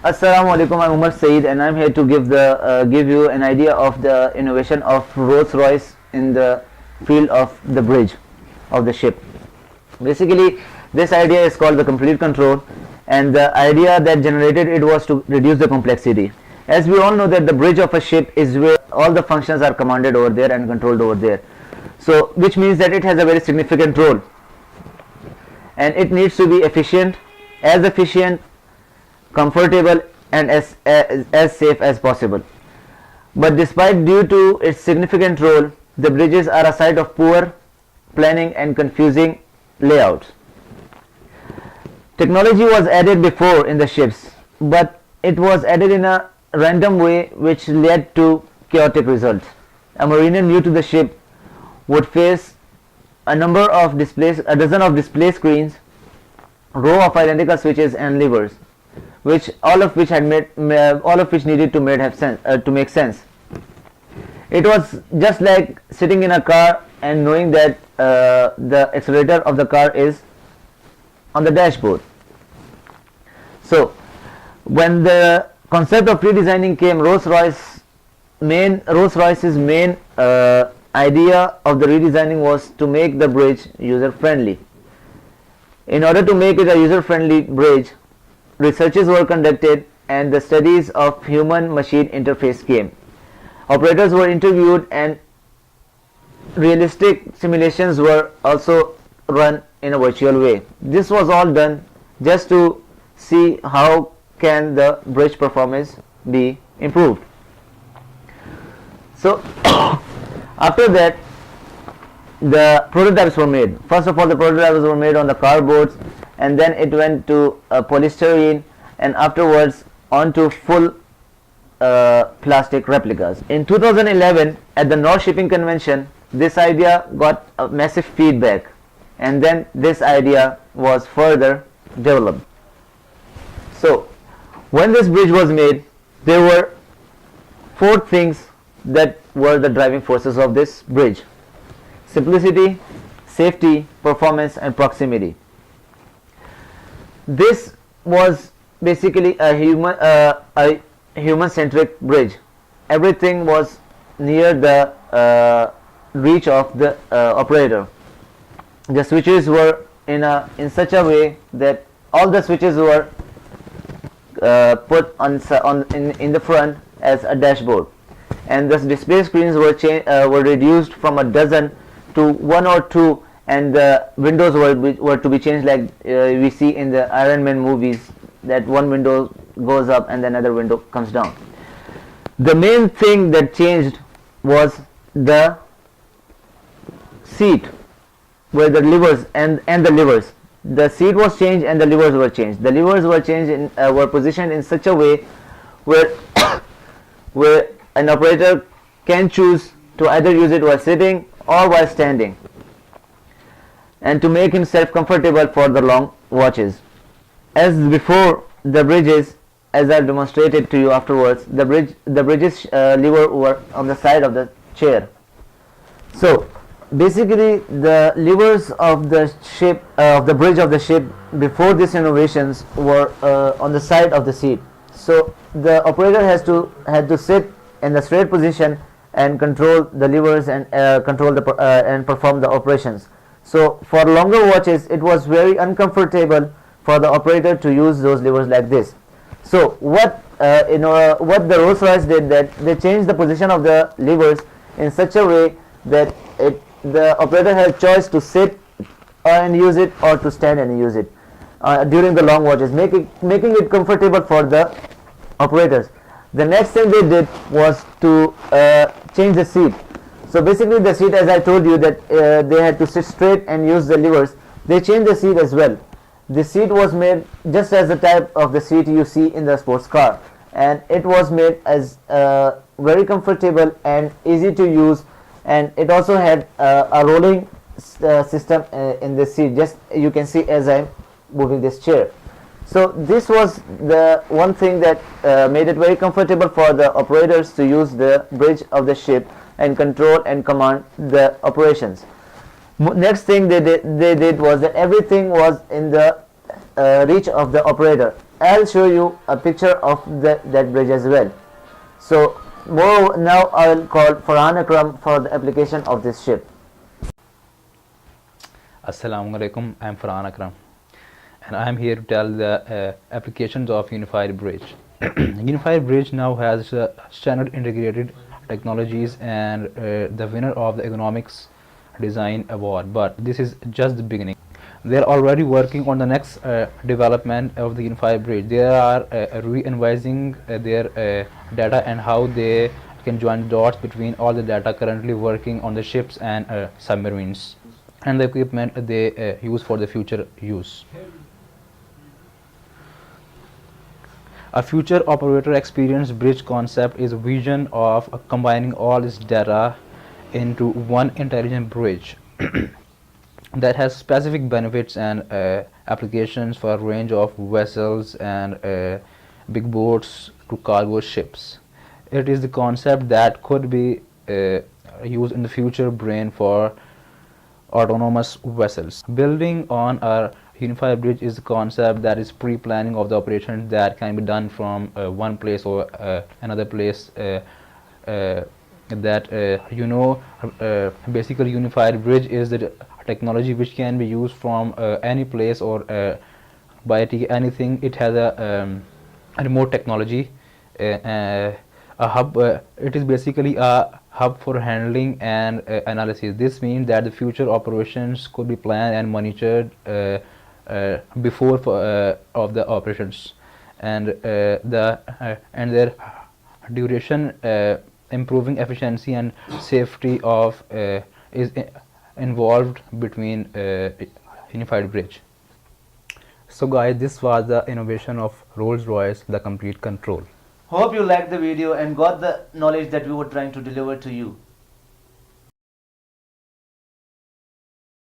Assalamu alaikum. I'm Umar Saeed, and I'm here to give you an idea of the innovation of Rolls-Royce in the field of the bridge of the ship. Basically, this idea is called the complete control, and the idea that generated it was to reduce the complexity. As we all know that the bridge of a ship is where all the functions are commanded over there and controlled over there. So, which means that it has a very significant role, and it needs to be efficient, comfortable, and as safe as possible. But despite due to its significant role, the bridges are a site of poor planning and confusing layouts. Technology was added before in the ships, but it was added in a random way which led to chaotic results. A mariner new to the ship would face a dozen of display screens, row of identical switches and levers, which all of which needed to make sense. It was just like sitting in a car and knowing that the accelerator of the car is on the dashboard. So, when the concept of redesigning came, Rolls-Royce's main idea of the redesigning was to make the bridge user-friendly. In order to make it a user-friendly bridge, researches were conducted and the studies of human-machine interface came. Operators were interviewed and realistic simulations were also run in a virtual way. This was all done just to see how can the bridge performance be improved. So after that, the prototypes were made. First of all, the prototypes were made on the cardboards, and then it went to polystyrene, and afterwards onto full plastic replicas. In 2011, at the North Shipping Convention, this idea got a massive feedback, and then this idea was further developed. So, when this bridge was made, there were 4 things that were the driving forces of this bridge: simplicity, safety, performance, and proximity. This was basically a human-centric bridge. Everything was near the reach of the operator. The switches were in such a way that all the switches were put in the front as a dashboard, and the display screens were reduced from a dozen to 1 or 2, and the windows were to be changed like we see in the Iron Man movies, that one window goes up and then another window comes down. The main thing that changed was the seat, where the levers and the levers. The seat was changed and the levers were changed. The levers were changed were positioned in such a way where where an operator can choose to either use it while sitting or while standing, and to make himself comfortable for the long watches. As before, the bridges, as I demonstrated to you afterwards, the bridges lever were on the side of the chair. So basically, the levers of the ship, of the bridge of the ship, before these innovations were on the side of the seat. So the operator had to sit in the straight position and control the levers and and perform the operations. So for longer watches, it was very uncomfortable for the operator to use those levers like this. So what the Rolls-Royce did, that they changed the position of the levers in such a way that the operator had choice to sit and use it or to stand and use it during the long watches, making it comfortable for the operators. The next thing they did was to change the seat. So basically the seat, as I told you that they had to sit straight and use the levers, they changed the seat as well. The seat was made just as the type of the seat you see in the sports car, and it was made as very comfortable and easy to use, and it also had a rolling system in the seat, just you can see as I'm moving this chair. So this was the one thing that made it very comfortable for the operators to use the bridge of the ship and control and command the operations. Next thing they did was that everything was in the reach of the operator. I'll show you a picture of that bridge as well. So now I'll call Farhan Akram for the application of this ship. Assalamu alaikum, I'm Farhan Akram and I'm here to tell the applications of Unified Bridge. Unified Bridge now has standard integrated technologies and the winner of the Economics Design Award, but this is just the beginning. They are already working on the next development of the Unified Bridge. They are re-analyzing their data and how they can join the dots between all the data currently working on the ships and submarines and the equipment they use for the future use. A future operator experience bridge concept is a vision of combining all this data into one intelligent bridge that has specific benefits and applications for a range of vessels and big boats to cargo ships. It is the concept that could be used in the future brain for autonomous vessels. Building on a unified bridge is the concept that is pre-planning of the operations that can be done from one place or another place. Basically unified bridge is the technology which can be used from any place or by anything. It has a remote technology, a hub. It is basically a hub for handling and analysis. This means that the future operations could be planned and monitored before of the operations, and their duration, improving efficiency and safety of is involved between unified bridge. So guys, this was the innovation of Rolls-Royce, the complete control. Hope you liked the video and got the knowledge that we were trying to deliver to you.